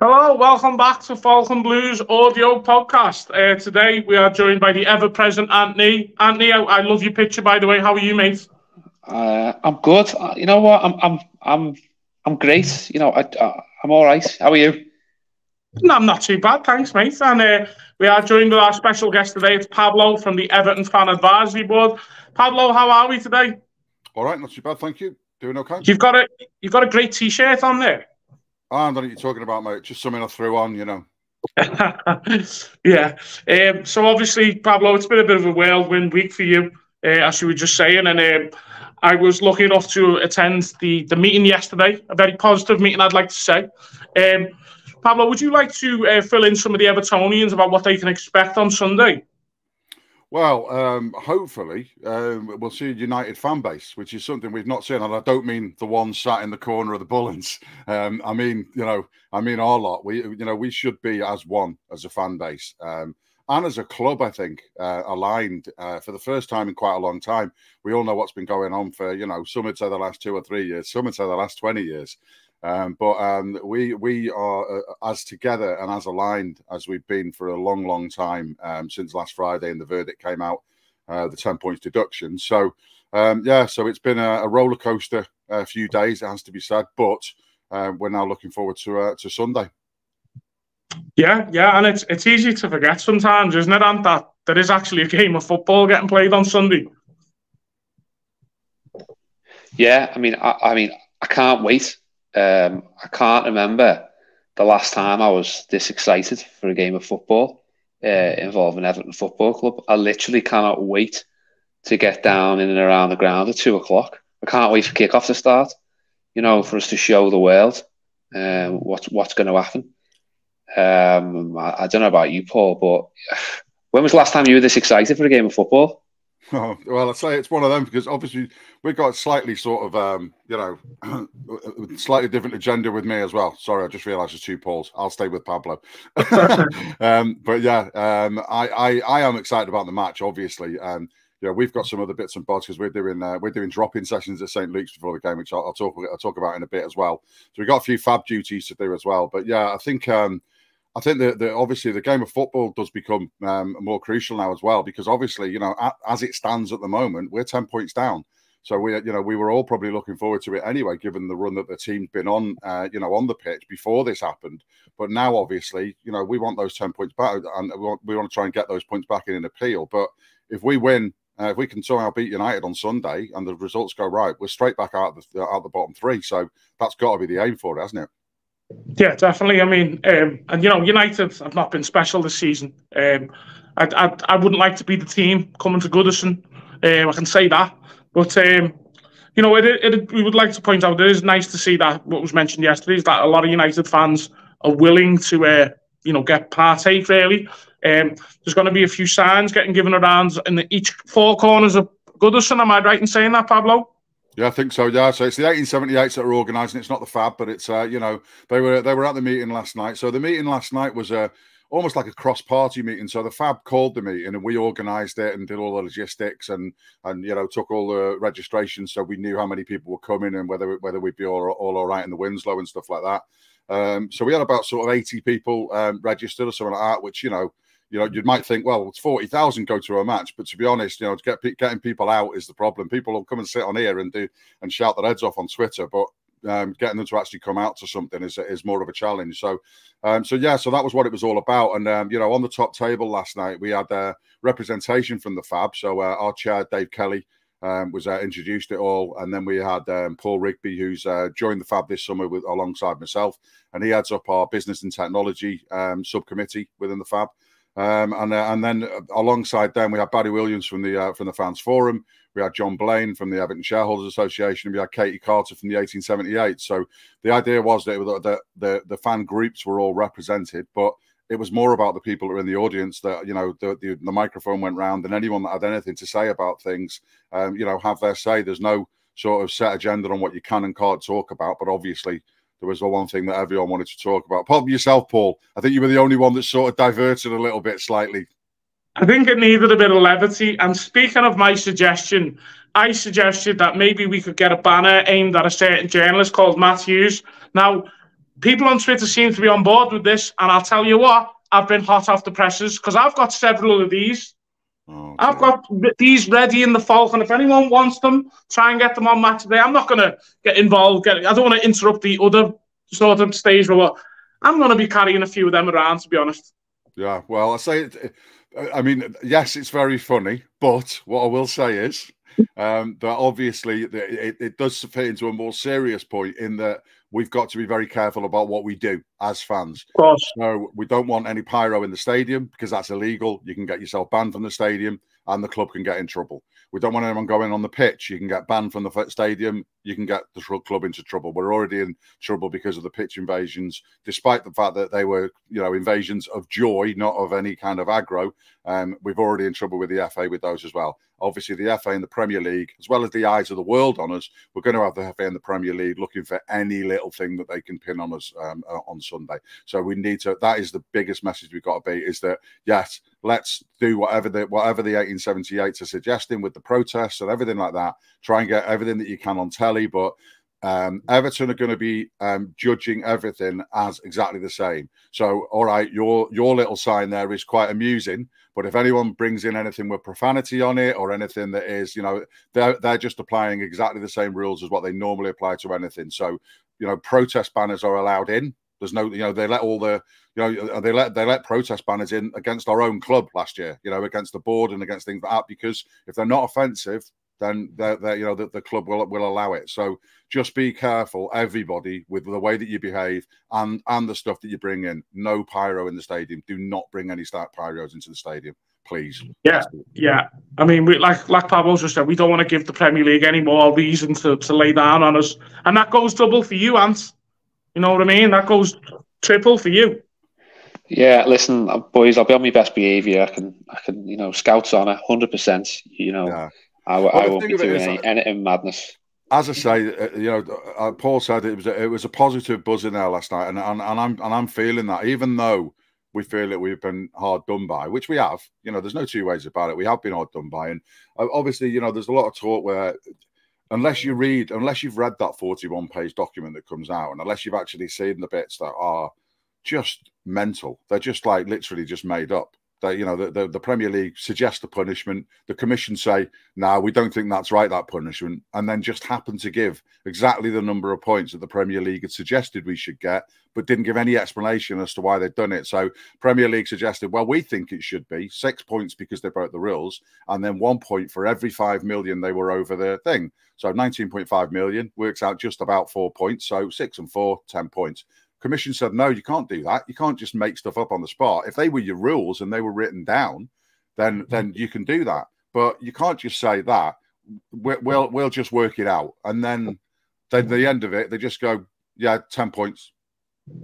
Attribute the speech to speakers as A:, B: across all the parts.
A: Hello, welcome back to Falcon Blues audio podcast. Today we are joined by the ever-present Anthony. Anthony, I love your picture, by the way. How are you, mate?
B: I'm good. You know what? I'm great. I'm all right. How are you?
A: No, I'm not too bad, thanks, mate. And we are joined with our special guest today. It's Pablo from the Everton Fan Advisory Board. Pablo, how are we today?
C: All right, not too bad, thank you. Doing okay.
A: You've got a great T-shirt on there.
C: I don't know what you're talking about, mate. Just something I threw on,
A: Yeah. So obviously, Pablo, it's been a bit of a whirlwind week for you, as you were just saying, and I was lucky enough to attend the meeting yesterday. A very positive meeting, I'd like to say. Pablo, would you like to fill in some of the Evertonians about what they can expect on Sunday?
C: Well, hopefully we'll see a united fan base, which is something we've not seen, and I don't mean the one sat in the corner of the Bullens. I mean our lot. We should be as one as a fan base, and as a club. I think aligned for the first time in quite a long time. We all know what's been going on for some would say the last 2 or 3 years, some would say the last 20 years. But we are as together and as aligned as we've been for a long, long time since last Friday and the verdict came out, the 10 points deduction. So, so it's been a roller coaster few days, it has to be said, but we're now looking forward to Sunday.
A: Yeah, and it's easy to forget sometimes, isn't it, Ant, that there is actually a game of football getting played on Sunday.
B: Yeah, I can't wait. I can't remember the last time I was this excited for a game of football involving Everton Football Club. I literally cannot wait to get down in and around the ground at 2 o'clock. I can't wait for kickoff to start, for us to show the world what's going to happen. I don't know about you, Paul, but when was the last time you were this excited for a game of football?
C: Oh, well, I'd say it's one of them because obviously we've got slightly sort of, slightly different agenda with me as well. Sorry, I just realised there's 2 Pauls. I'll stay with Pablo. But yeah, I am excited about the match, obviously. We've got some other bits and bobs because we're doing drop-in sessions at St. Luke's before the game, which I'll talk about in a bit as well. So we've got a few fab duties to do as well. But yeah, I think that obviously the game of football does become more crucial now as well, because obviously, as it stands at the moment, we're 10 points down. So we were all probably looking forward to it anyway, given the run that the team's been on, on the pitch before this happened. But now, obviously, we want those 10 points back, and we want to try and get those points back in an appeal. But if we win, if we can somehow beat United on Sunday and the results go right, we're straight back out the bottom 3. So that's got to be the aim for it, hasn't it?
A: Yeah, definitely. I mean, and United have not been special this season. I wouldn't like to be the team coming to Goodison. I can say that, but we would like to point out it is nice to see that what was mentioned yesterday is that a lot of United fans are willing to get partake. Really, there's going to be a few signs getting given around in each 4 corners of Goodison. Am I right in saying that, Pablo?
C: Yeah, I think so. Yeah, so it's the 1878s that are organising. It's not the Fab, but it's they were at the meeting last night. So the meeting last night was almost like a cross-party meeting. So the Fab called the meeting and we organised it and did all the logistics and took all the registrations, so we knew how many people were coming and whether we'd be all right in the Winslow and stuff like that. So we had about sort of 80 people registered or something like that, which you might think, well, it's 40,000 go to a match, but to be honest, getting people out is the problem. People will come and sit on here and shout their heads off on Twitter, but getting them to actually come out to something is more of a challenge. So that was what it was all about. And on the top table last night, we had representation from the Fab. So our chair, Dave Kelly, was introduced it all, and then we had Paul Rigby, who's joined the Fab this summer alongside myself, and he heads up our business and technology subcommittee within the Fab. And then alongside them, we had Barry Williams from the Fans Forum. We had John Blaine from the Everton Shareholders Association. We had Katie Carter from the 1878. So the idea was that the fan groups were all represented, but it was more about the people that were in the audience that, the microphone went round, and anyone that had anything to say about things, have their say. There's no sort of set agenda on what you can and can't talk about, but obviously there was the one thing that everyone wanted to talk about. Apart from yourself, Paul, I think you were the only one that sort of diverted a little bit slightly.
A: I think it needed a bit of levity. And speaking of my suggestion, I suggested that maybe we could get a banner aimed at a certain journalist called Matt Hughes. Now, people on Twitter seem to be on board with this, and I'll tell you what, I've been hot off the presses because I've got several of these.
C: Oh,
A: I've got these ready in the vault, and if anyone wants them, try and get them on match day. I'm not going to get involved. I don't want to interrupt the other sort of stage, but I'm going to be carrying a few of them around, to be honest.
C: Yeah, well, I say it. I mean, yes, it's very funny, but what I will say is that obviously it does fit into a more serious point in that we've got to be very careful about what we do as fans.
A: Of course.
C: So we don't want any pyro in the stadium because that's illegal. You can get yourself banned from the stadium and the club can get in trouble. We don't want anyone going on the pitch. You can get banned from the stadium. You can get the club into trouble. We're already in trouble because of the pitch invasions, despite the fact that they were, invasions of joy, not of any kind of aggro. We've already in trouble with the FA with those as well. Obviously, the FA and the Premier League, as well as the eyes of the world on us, we're going to have the FA and the Premier League looking for any little thing that they can pin on us on Sunday. So we need to. That is the biggest message we've got to be: is that yes, let's do whatever the 1878s are suggesting with the protests and everything like that. Try and get everything that you can on telly, but Everton are going to be judging everything as exactly the same. So, all right, your little sign there is quite amusing, but if anyone brings in anything with profanity on it or anything that is, they're just applying exactly the same rules as what they normally apply to anything. So, protest banners are allowed in. There's no, they let all the, they let protest banners in against our own club last year, against the board and against things like that, because if they're not offensive, then the club will allow it. So just be careful, everybody, with the way that you behave and the stuff that you bring in. No pyro in the stadium. Do not bring any pyros into the stadium, please.
A: Yeah. I mean, like Pablo just said, we don't want to give the Premier League any more reason to lay down on us, and that goes double for you, Ant. You know what I mean? That goes triple for you.
B: Yeah, listen, boys, I'll be on my best behaviour. I can, Scouts on it, 100%.
C: Yeah.
B: I won't be doing anything madness.
C: As I say, Paul said it was a positive buzz in there last night, and I'm feeling that, even though we feel that we've been hard done by, which we have. There's no two ways about it. We have been hard done by, and obviously, there's a lot of talk where unless you've read that 41-page document that comes out, and unless you've actually seen the bits that are just mental, they're just like literally just made up. The Premier League suggests the punishment. The Commission say, no, we don't think that's right, that punishment, and then just happen to give exactly the number of points that the Premier League had suggested we should get, but didn't give any explanation as to why they'd done it. So Premier League suggested, well, we think it should be 6 points because they broke the rules, and then 1 point for every 5 million they were over the thing. So 19.5 million works out just about 4 points. So 6 and 4, 10 points. Commission said, no, you can't do that. You can't just make stuff up on the spot. If they were your rules and they were written down, then you can do that. But you can't just say that. We'll just work it out. And then at the end of it, they just go, yeah, 10 points.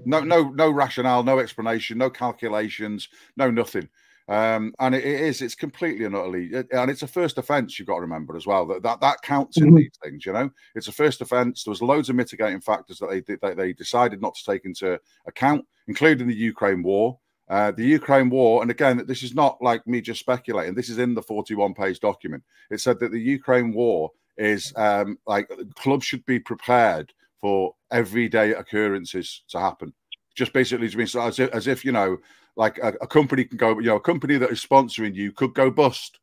C: No rationale, no explanation, no calculations, no nothing. And it's completely and utterly, and it's a first offence. You've got to remember as well that counts in these things. It's a first offence. There was loads of mitigating factors that they decided not to take into account, including the Ukraine war. The Ukraine war, and again, this is not like me just speculating. This is in the 41-page document. It said that the Ukraine war is like clubs should be prepared for everyday occurrences to happen. Just basically as if like a company can go, a company that is sponsoring you could go bust.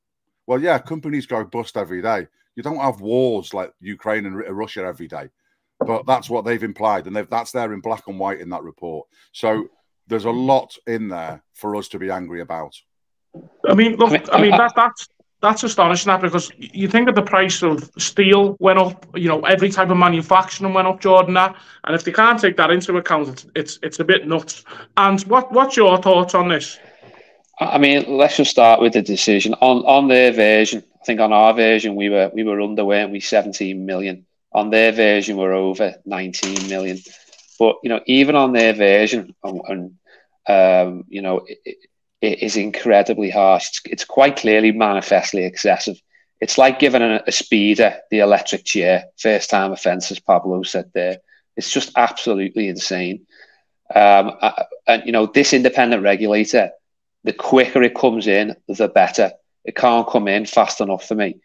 C: Well, yeah, companies go bust every day. You don't have wars like Ukraine and Russia every day, but that's what they've implied, and that's there in black and white in that report. So there's a lot in there for us to be angry about.
A: I mean, look, that's astonishing, that, because you think that the price of steel went up, every type of manufacturing went up, Jordan, and if they can't take that into account, it's a bit nuts. And what's your thoughts on this?
B: I mean, let's just start with the decision on their version. I think on our version we were under, weren't we, 17 million. On their version we're over 19 million. But even on their version, it is incredibly harsh. It's quite clearly manifestly excessive. It's like giving a speeder the electric chair, first time offence, as Pablo said there. It's just absolutely insane. And this independent regulator, the quicker it comes in, the better. It can't come in fast enough for me,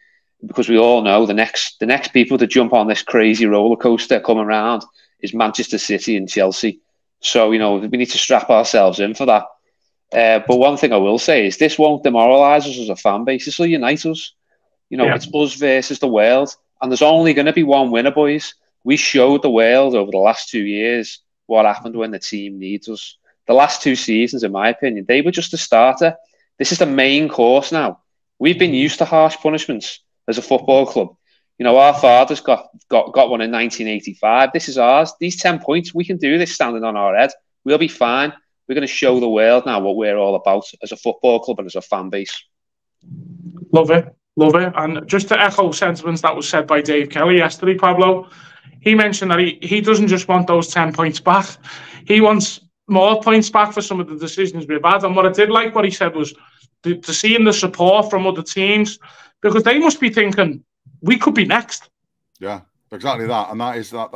B: because we all know the next people to jump on this crazy roller coaster coming around is Manchester City and Chelsea. So, you know, we need to strap ourselves in for that. But one thing I will say is this won't demoralise us as a fan base. This will unite us. You know, it's us versus the world. And there's only going to be one winner, boys. We showed the world over the last 2 years what happened when the team needs us. The last 2 seasons, in my opinion, they were just a starter. This is the main course now. We've been used to harsh punishments as a football club. You know, our fathers got one in 1985. This is ours. These 10 points, we can do this standing on our head. We'll be fine. We're going to show the world now what we're all about as a football club and as a fan base.
A: Love it. Love it. And just to echo sentiments that was said by Dave Kelly yesterday, Pablo, he mentioned that he doesn't just want those 10 points back. He wants more points back for some of the decisions we've had. And what I did like what he said was to seeing the support from other teams, because they must be thinking, we could be next.
C: Yeah, exactly that. And that is that.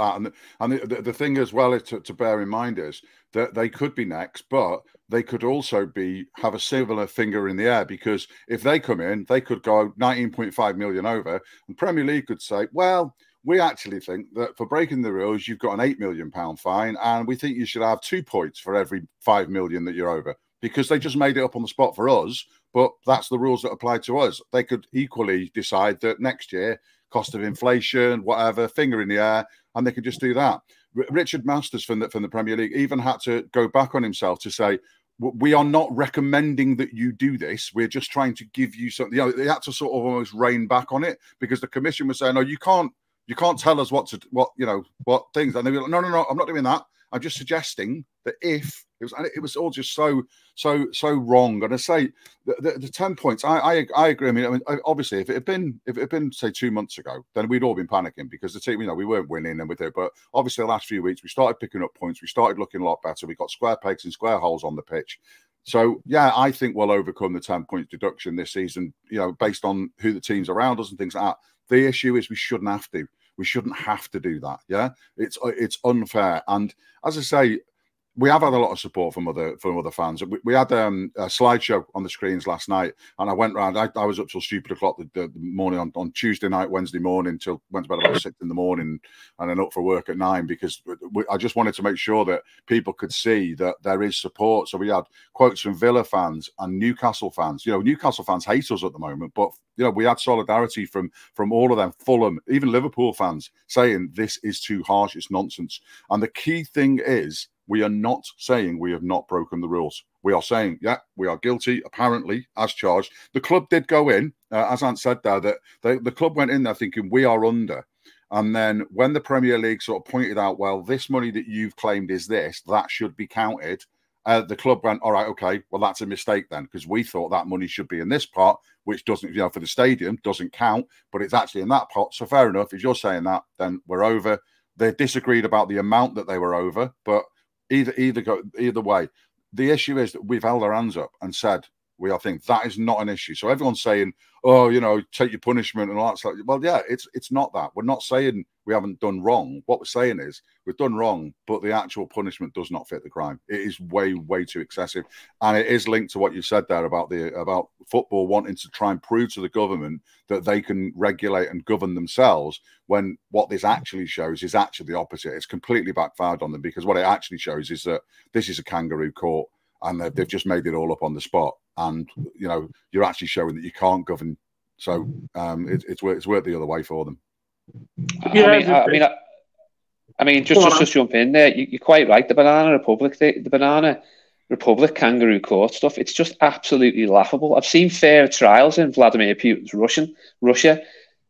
C: And the thing as well is to bear in mind is that they could be next, but they could also have a similar finger in the air, because if they come in, they could go 19.5 million over, and Premier League could say, well, we actually think that for breaking the rules, you've got an £8 million fine, and we think you should have 2 points for every 5 million that you're over, because they just made it up on the spot for us, but that's the rules that apply to us. They could equally decide that next year, cost of inflation, whatever, finger in the air, and they could just do that. Richard Masters from the Premier League even had to go back on himself to say, we are not recommending that you do this. We're just trying to give you something. You know, they had to sort of almost rein back on it, because the commission was saying, no, you can't tell us what things. And they were like, no, I'm not doing that. I'm just suggesting that if it was all just so wrong. And I say the 10 points, I agree. I mean, obviously, if it had been say 2 months ago, then we'd all been panicking, because the team, you know, we weren't winning and with it. But obviously, the last few weeks, we started picking up points. We started looking a lot better. We got square pegs and square holes on the pitch. So yeah, I think we'll overcome the 10 points deduction this season. You know, based on who the teams around us and things like that. The issue is we shouldn't have to. We shouldn't have to do that. Yeah, it's unfair. And as I say, we have had a lot of support from other fans. We had a slideshow on the screens last night, and I went round. I was up till stupid o'clock the morning on Tuesday night, Wednesday morning, till went to bed about 6 in the morning, and then up for work at 9, because I just wanted to make sure that people could see that there is support. So we had quotes from Villa fans and Newcastle fans. You know, Newcastle fans hate us at the moment, but you know, we had solidarity from all of them. Fulham, even Liverpool fans saying this is too harsh, it's nonsense. And the key thing is, we are not saying we have not broken the rules. We are saying, yeah, we are guilty, apparently, as charged. The club did go in, as Ant said there, that the club went in there thinking we are under. And then when the Premier League sort of pointed out, well, this money that you've claimed is this, that should be counted. The club went, all right, okay, well, that's a mistake then, because we thought that money should be in this pot, which doesn't, you know, for the stadium, doesn't count, but it's actually in that pot. So fair enough. If you're saying that, then we're over. They disagreed about the amount that they were over, but either way, the issue is that we've held our hands up and said I think that is not an issue. So everyone's saying, oh, you know, take your punishment and all that stuff. Well, yeah, it's not that. We're not saying we haven't done wrong. What we're saying is we've done wrong, but the actual punishment does not fit the crime. It is way too excessive, and it is linked to what you said there about football wanting to try and prove to the government that they can regulate and govern themselves, when what this actually shows is actually the opposite. It's completely backfired on them, because what it actually shows is that this is a kangaroo court, and they've just made it all up on the spot. And you know, you're actually showing that you can't govern. So it's worked the other way for them.
B: Yeah, I mean, just to jump in there, you're quite right. The Banana Republic kangaroo court stuff, it's just absolutely laughable. I've seen fair trials in Vladimir Putin's Russia.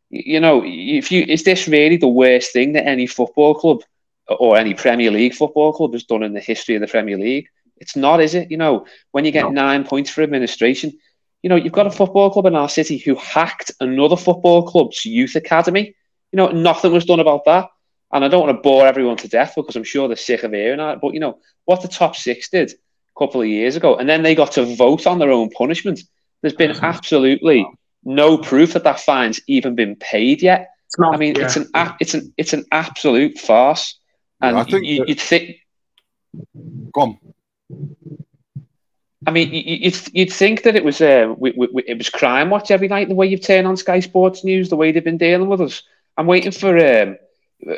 B: You know, is this really the worst thing that any football club or any Premier League football club has done in the history of the Premier League? It's not, is it? You know, when you get 9 points for administration, you know, you've got a football club in our city who hacked another football club's youth academy. You know, nothing was done about that. And I don't want to bore everyone to death, because I'm sure they're sick of hearing that. But, you know, what the top 6 did a couple of years ago, and then they got to vote on their own punishment. There's been absolutely no proof that fine's even been paid yet. I mean, it's an absolute farce. And yeah, you'd think...
C: Go on.
B: I mean, you'd think that it was Crime Watch every night, the way you've turned on Sky Sports News, the way they've been dealing with us. I'm waiting for...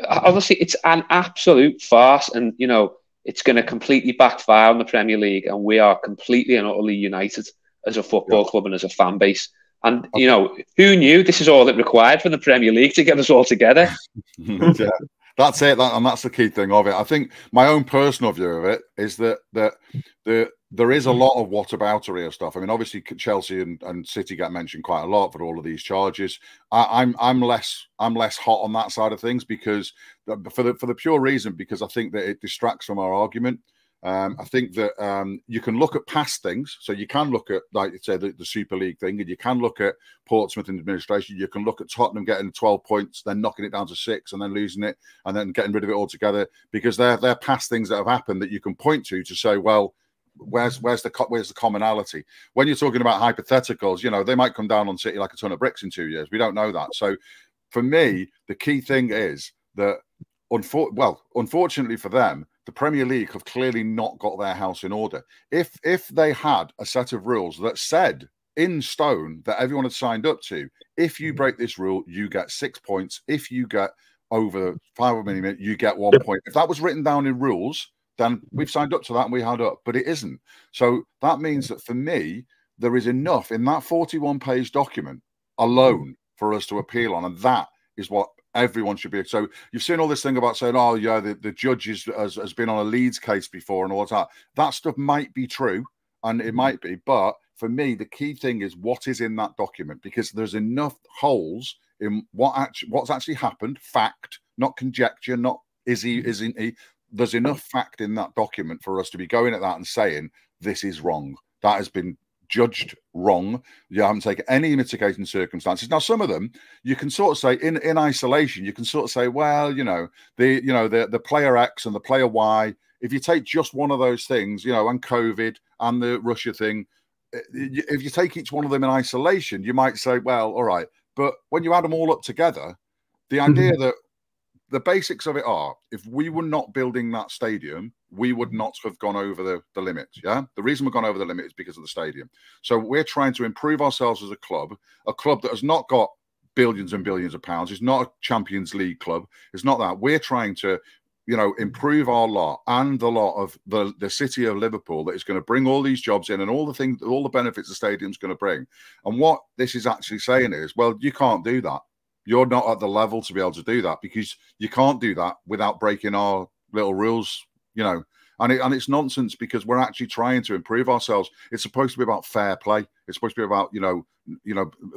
B: obviously, it's an absolute farce. And, you know, it's going to completely backfire on the Premier League, and we are completely and utterly united as a football club and as a fan base. And, you know, who knew this is all it required from the Premier League to get us all together?
C: Yeah, that's it. And that's the key thing of it. I think my own personal view of it is that there is a lot of whataboutery stuff. I mean, obviously Chelsea and City get mentioned quite a lot for all of these charges. I'm less hot on that side of things, because for the pure reason, because I think that it distracts from our argument. I think that you can look at past things. So you can look at, like you say, the Super League thing, and you can look at Portsmouth and administration. You can look at Tottenham getting 12 points, then knocking it down to 6, and then losing it, and then getting rid of it altogether, because they're past things that have happened that you can point to say, well, where's the commonality? When you're talking about hypotheticals, you know, they might come down on City like a ton of bricks in 2 years. We don't know that. So for me, the key thing is that, unfortunately for them, the Premier League have clearly not got their house in order. If they had a set of rules that said in stone that everyone had signed up to, if you break this rule, you get 6 points. If you get over 5 minutes, you get 1 point. If that was written down in rules, then we've signed up to that and we had up, but it isn't. So that means that for me, there is enough in that 41-page document alone for us to appeal on, and that is what everyone should be. So you've seen all this thing about saying, oh yeah, the judge has been on a Leeds case before and all that. That stuff might be true, and it might be, but for me, the key thing is what is in that document, because there's enough holes in what's actually happened, fact, not conjecture, not is he, isn't he. There's enough fact in that document for us to be going at that and saying this is wrong. That has been judged wrong. You haven't taken any mitigating circumstances. Now, some of them you can sort of say in isolation. You can sort of say, well, the player X and the player Y. If you take just one of those things, and COVID and the Russia thing, if you take each one of them in isolation, you might say, well, all right. But when you add them all up together, the idea that the basics of it are, if we were not building that stadium, we would not have gone over the limit. Yeah. The reason we've gone over the limit is because of the stadium. So we're trying to improve ourselves as a club that has not got billions and billions of pounds. It's not a Champions League club. It's not that. We're trying to, improve our lot and the lot of the city of Liverpool, that is going to bring all these jobs in and all the things, all the benefits the stadium's going to bring. And what this is actually saying is, well, you can't do that. You're not at the level to be able to do that, because you can't do that without breaking our little rules, and it's nonsense, because we're actually trying to improve ourselves. It's supposed to be about fair play. It's supposed to be about,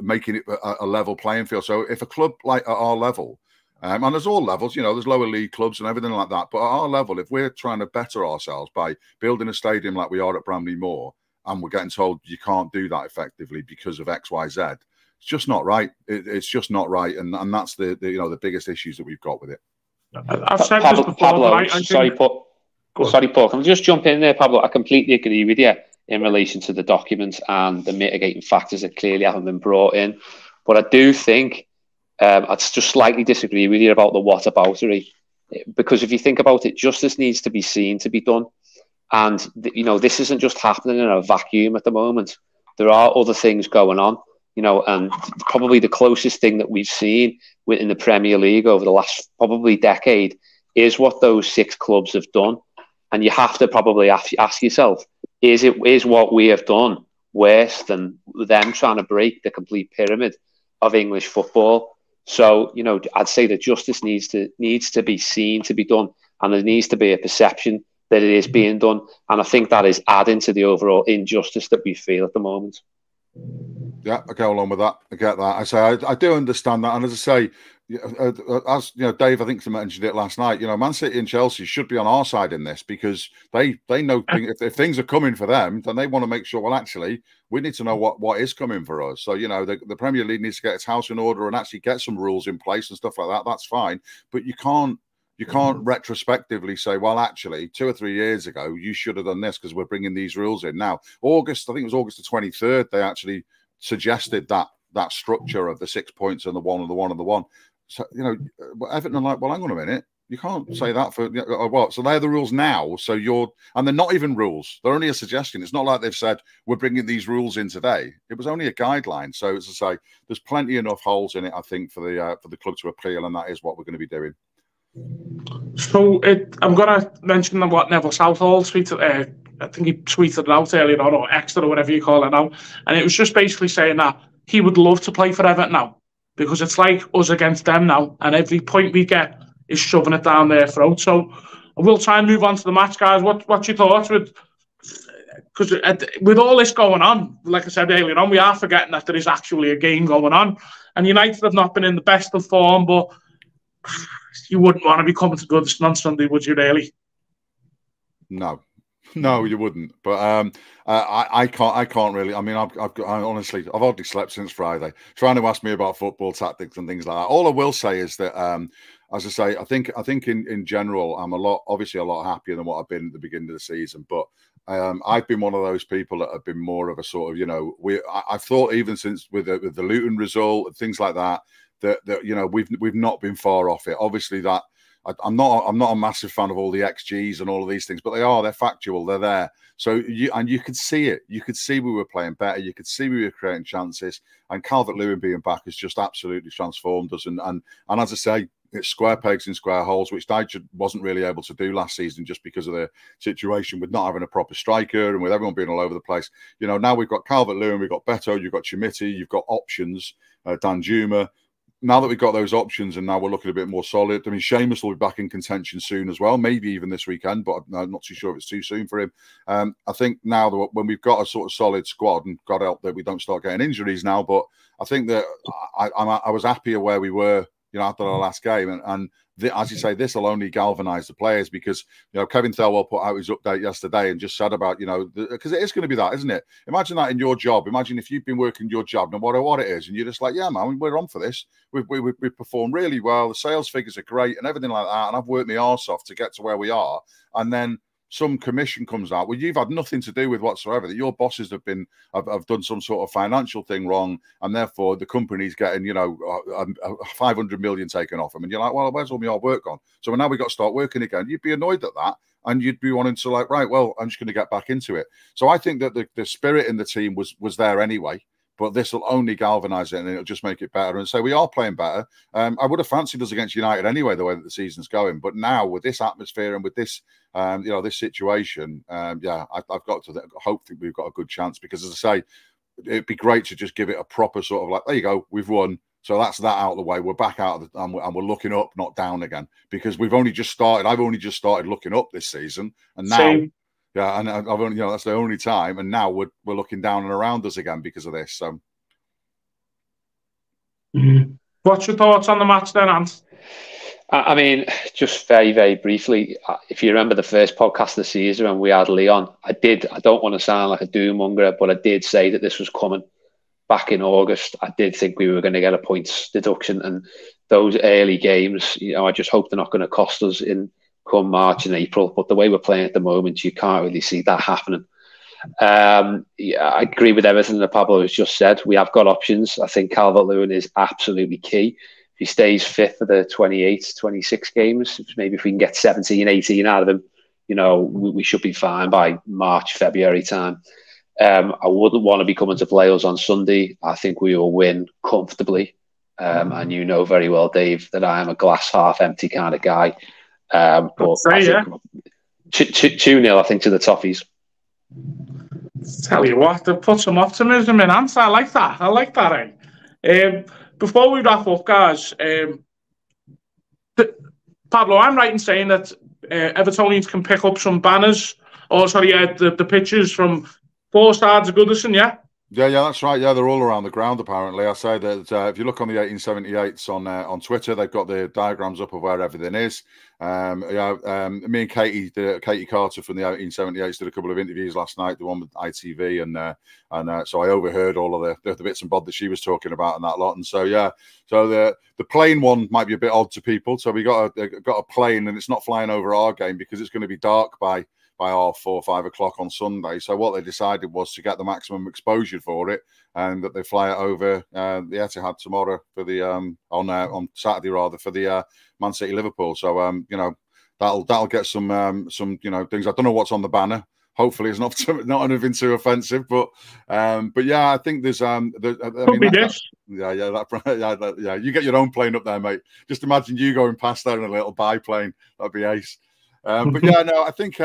C: making it a level playing field. So if a club like at our level, and there's all levels, there's lower league clubs and everything like that, but at our level, if we're trying to better ourselves by building a stadium like we are at Bramley Moor, and we're getting told you can't do that effectively because of X, Y, Z, it's just not right. It's just not right, and that's the biggest issues that we've got with it.
A: I've said this before,
B: Pablo, sorry, Paul. Can I just jump in there, Pablo? I completely agree with you in relation to the documents and the mitigating factors that clearly haven't been brought in. But I do think I'd just slightly disagree with you about the whataboutery, because if you think about it, justice needs to be seen to be done, and this isn't just happening in a vacuum at the moment. There are other things going on. And probably the closest thing that we've seen within the Premier League over the last probably decade is what those 6 clubs have done. And you have to probably ask yourself, is what we have done worse than them trying to break the complete pyramid of English football? So, I'd say that justice needs to be seen to be done, and there needs to be a perception that it is being done. And I think that is adding to the overall injustice that we feel at the moment.
C: Yeah, I go along with that. I get that. I do understand that. And as I say, as Dave, I think, mentioned it last night. Man City and Chelsea should be on our side in this, because they know if things are coming for them, then they want to make sure. Well, actually, we need to know what is coming for us. So the Premier League needs to get its house in order and actually get some rules in place and stuff like that. That's fine, but you can't retrospectively say, well, actually, 2 or 3 years ago, you should have done this because we're bringing these rules in now. I think it was August the 23rd, they actually suggested that structure of the 6 points and the 1 and the 1 and the 1. So, Everton are like, well, hang on a minute. You can't say that for what? So they're the rules now. So and they're not even rules. They're only a suggestion. It's not like they've said, we're bringing these rules in today. It was only a guideline. So as I say, there's plenty enough holes in it, I think, for the club to appeal. And that is what we're going to be doing.
A: So I'm going to mention what Neville Southall tweeted. I think he tweeted it out earlier on, or extra, or whatever you call it now. And it was just basically saying that he would love to play for Everton now, because it's like us against them now, and every point we get is shoving it down their throat. So we'll try and move on to the match, guys. What's your thoughts because with all this going on, like I said earlier on, we are forgetting that there is actually a game going on, and United have not been in the best of form, but you wouldn't want to be coming to Goodison on Sunday, would you, really?
C: No, you wouldn't. But I can't really. I mean, I've honestly, I've hardly slept since Friday, trying to ask me about football tactics and things like that. All I will say is that, as I say, I think in general, I'm obviously a lot happier than what I've been at the beginning of the season. But I've been one of those people that have been more of a sort of, I thought even since with the Luton result and things like that, we've not been far off it. Obviously that. I'm not a massive fan of all the XGs and all of these things, but they're factual, they're there. So you could see it. You could see we were playing better. You could see we were creating chances. And Calvert-Lewin being back has just absolutely transformed us. And as I say, it's square pegs in square holes, which Dyche wasn't really able to do last season just because of the situation with not having a proper striker and with everyone being all over the place. Now we've got Calvert-Lewin, we've got Beto, you've got Chimiti, you've got options, Danjuma. Now that we've got those options and now we're looking a bit more solid, I mean, Seamus will be back in contention soon as well, maybe even this weekend, but I'm not too sure if it's too soon for him. I think now that when we've got a sort of solid squad, and God help that we don't start getting injuries now, but I think that I was happier where we were, after our last game. And as you say, this will only galvanise the players because, Kevin Thelwell put out his update yesterday and just said about, because it is going to be that, isn't it? Imagine that in your job. Imagine if you've been working your job, no matter what it is, and you're just like, yeah, man, we're on for this. We performed really well. The sales figures are great and everything like that. And I've worked my arse off to get to where we are. And then some commission comes out. Well, you've had nothing to do with whatsoever. That your bosses have done some sort of financial thing wrong, and therefore the company's getting 500 million taken off them. And you're like, well, where's all my hard work gone? So now we've got to start working again. You'd be annoyed at that, and you'd be wanting to like, right, well, I'm just going to get back into it. So I think that the spirit in the team was there anyway. But this will only galvanise it and it'll just make it better. And so we are playing better. I would have fancied us against United anyway, the way that the season's going. But now with this atmosphere and with this, this situation, I've got to hope that we've got a good chance because, as I say, it'd be great to just give it a proper sort of like, there you go, we've won. So that's that out of the way. We're back out of and we're looking up, not down again, because we've only just started. I've only just started looking up this season, and now. Same. Yeah, and I've only, that's the only time, and now we're looking down and around us again because of this. So,
A: what's your thoughts on the match then, Ant?
B: I mean, just very, very briefly, if you remember the first podcast of the season when we had Leon, I don't want to sound like a doom monger, but I did say that this was coming back in August. I did think we were going to get a points deduction, and those early games, I just hope they're not going to cost us in come March and April, but the way we're playing at the moment, you can't really see that happening. I agree with everything that Pablo has just said. We have got options. I think Calvert-Lewin is absolutely key. If he stays fit for the 28, 26 games, maybe if we can get 17, 18 out of him, we should be fine by March, February time. I wouldn't want to be coming to play us on Sunday. I think we will win comfortably. And you know very well, Dave, that I am a glass half empty kind of guy. But 2-0, I think, to the Toffees.
A: Tell you what, they've put some optimism in answer. I like that. Before we wrap up, guys, Pablo, I'm right in saying that Evertonians can pick up some banners, the pictures from 4 sides of Goodison, yeah?
C: Yeah, that's right. Yeah, they're all around the ground, apparently. I say that if you look on the 1878s on Twitter, they've got the diagrams up of where everything is. Me and Katie Carter from the 1878s did a couple of interviews last night, the one with ITV, and so I overheard all of the bits and bobs that she was talking about and that lot. And so, so the plane one might be a bit odd to people. So we got a plane, and it's not flying over our game because it's going to be dark by 4 or 5 o'clock on Sunday. So what they decided was to get the maximum exposure for it, and that they fly it over the Etihad tomorrow for the on Saturday rather for the Man City Liverpool. So that'll get some things. I don't know what's on the banner, hopefully it's not anything too offensive, but yeah, I think there's I mean, yeah, you get your own plane up there, mate. Just imagine you going past there in a little biplane. That'd be ace. But yeah, no, I think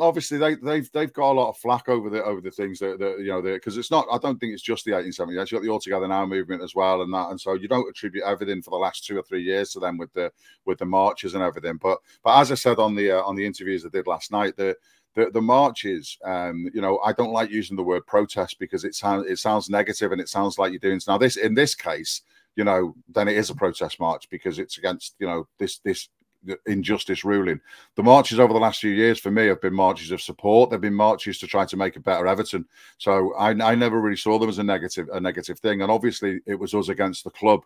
C: obviously they've got a lot of flack over the things that you know, because it's not. I don't think it's just the 1870s. You've got the All Together Now movement as well, and so you don't attribute everything for the last 2 or 3 years to them with the marches and everything. But as I said on the interviews I did last night, the marches, you know, I don't like using the word protest because it sounds negative and it sounds like you're doing. Now in this case, you know, then it is a protest march because it's against, you know, this injustice ruling. The marches over the last few years for me have been marches of support. They've been marches to try to make a better Everton. So I never really saw them as a negative thing. And obviously it was us against the club.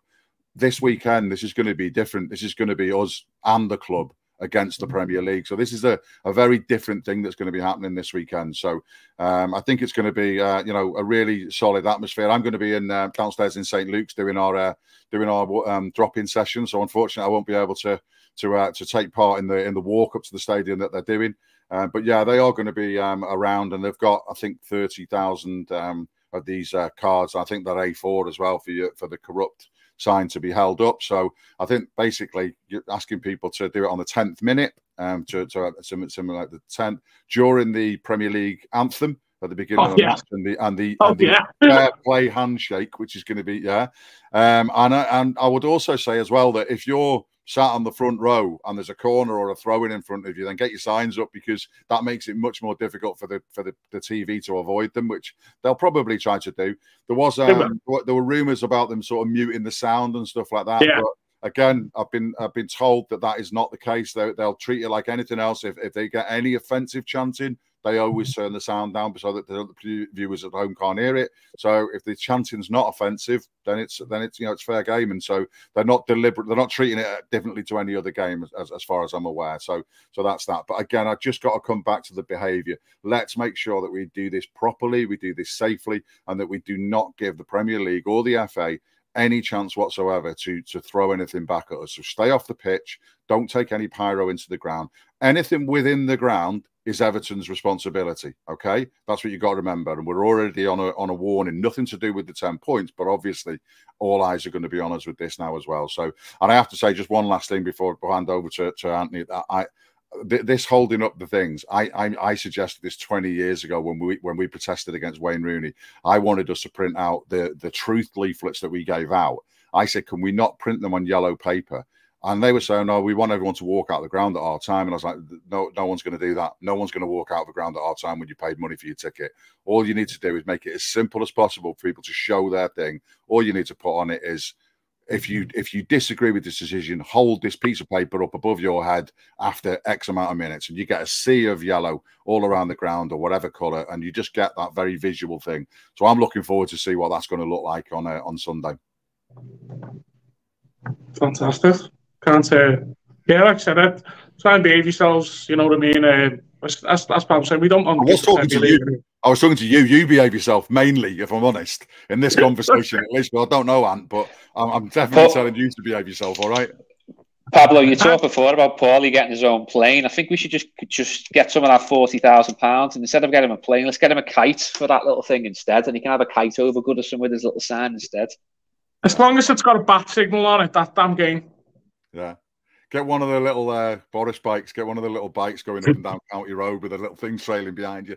C: This weekend, this is going to be different. This is going to be us and the club against the Premier League. So this is a very different thing that's going to be happening this weekend. So I think it's going to be you know, a really solid atmosphere. I'm going to be in downstairs in St. Luke's doing our drop-in session. So unfortunately, I won't be able to take part in the walk up to the stadium that they're doing. But yeah, they are going to be around, and they've got, I think, 30,000 of these cards. I think they're A4 as well for the corrupt sign to be held up. So I think basically you're asking people to do it on the 10th minute, to something like the 10th during the Premier League anthem at the beginning of the match, and the fair play handshake, which is going to be and I would also say as well that if you're sat on the front row and there's a corner or a throw-in in front of you, then get your signs up, because that makes it much more difficult for the TV to avoid them, which they'll probably try to do. There were rumours about them sort of muting the sound and stuff like that.
A: Yeah.
C: But again, I've been told that is not the case. They'll treat it like anything else. If they get any offensive chanting, they always turn the sound down so that the viewers at home can't hear it. So if the chanting's not offensive, then it's you know, it's fair game. And so they're not deliberate. They're not treating it differently to any other game, as far as I'm aware. So that's that. But again, I just got to come back to the behaviour. Let's make sure that we do this properly, we do this safely, and that we do not give the Premier League or the FA any chance whatsoever to throw anything back at us. So stay off the pitch. Don't take any pyro into the ground. Anything within the ground is Everton's responsibility. Okay, that's what you got to remember. And we're already on a warning. Nothing to do with the 10 points, but obviously all eyes are going to be on us with this now as well. So, and I have to say just one last thing before I hand over to Anthony. This holding up the things, I suggested this 20 years ago when we protested against Wayne Rooney. I wanted us to print out the truth leaflets that we gave out. I said, can we not print them on yellow paper? And they were saying, no, we want everyone to walk out the ground at our time. And I was like, no one's going to do that. No one's going to walk out the ground at our time when you paid money for your ticket. All you need to do is make it as simple as possible for people to show their thing. All you need to put on it is, if you disagree with this decision, hold this piece of paper up above your head after X amount of minutes, and you get a sea of yellow all around the ground or whatever colour, and you just get that very visual thing. So I'm looking forward to see what that's going to look like on Sunday.
A: Fantastic. Can't yeah, like I said, try and behave yourselves. You know what I mean? As Pablo said, we don't want.
C: I was talking to you. I was talking to you. You behave yourself mainly, if I'm honest, in this conversation at least. But I don't know, Ant, but I'm definitely telling you to behave yourself. All right,
B: Pablo. You talked before about Paulie getting his own plane. I think we should just get some of that £40,000, and instead of getting him a plane, let's get him a kite for that little thing instead, and he can have a kite over Goodison with his little sign instead.
A: As long as it's got a bat signal on it, that damn game.
C: Yeah. Get one of the little Boris bikes. Get one of the little bikes going up and down County Road with a little thing trailing behind you.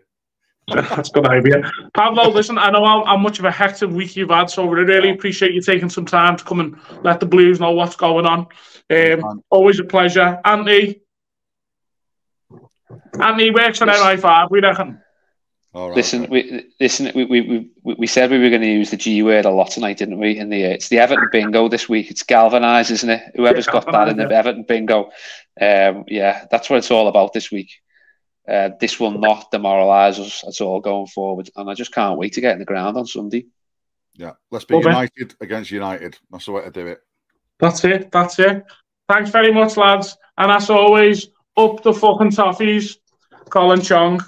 A: That's a good idea. Pablo, listen, I know how much of a hectic week you've had, so we really appreciate you taking some time to come and let the Blues know what's going on. Always a pleasure. Anthony works on MI5, we reckon.
C: All right,
B: listen, we said we were going to use the G word a lot tonight, didn't we? It's the Everton bingo this week. It's galvanised, isn't it? Whoever's got that in the Everton bingo, yeah, that's what it's all about this week. This will not demoralise us at all going forward, and I just can't wait to get in the ground on Sunday.
C: Yeah, let's be united against United. That's the way to do it.
A: That's it. Thanks very much, lads. And as always, up the fucking toffees. Colin Chong.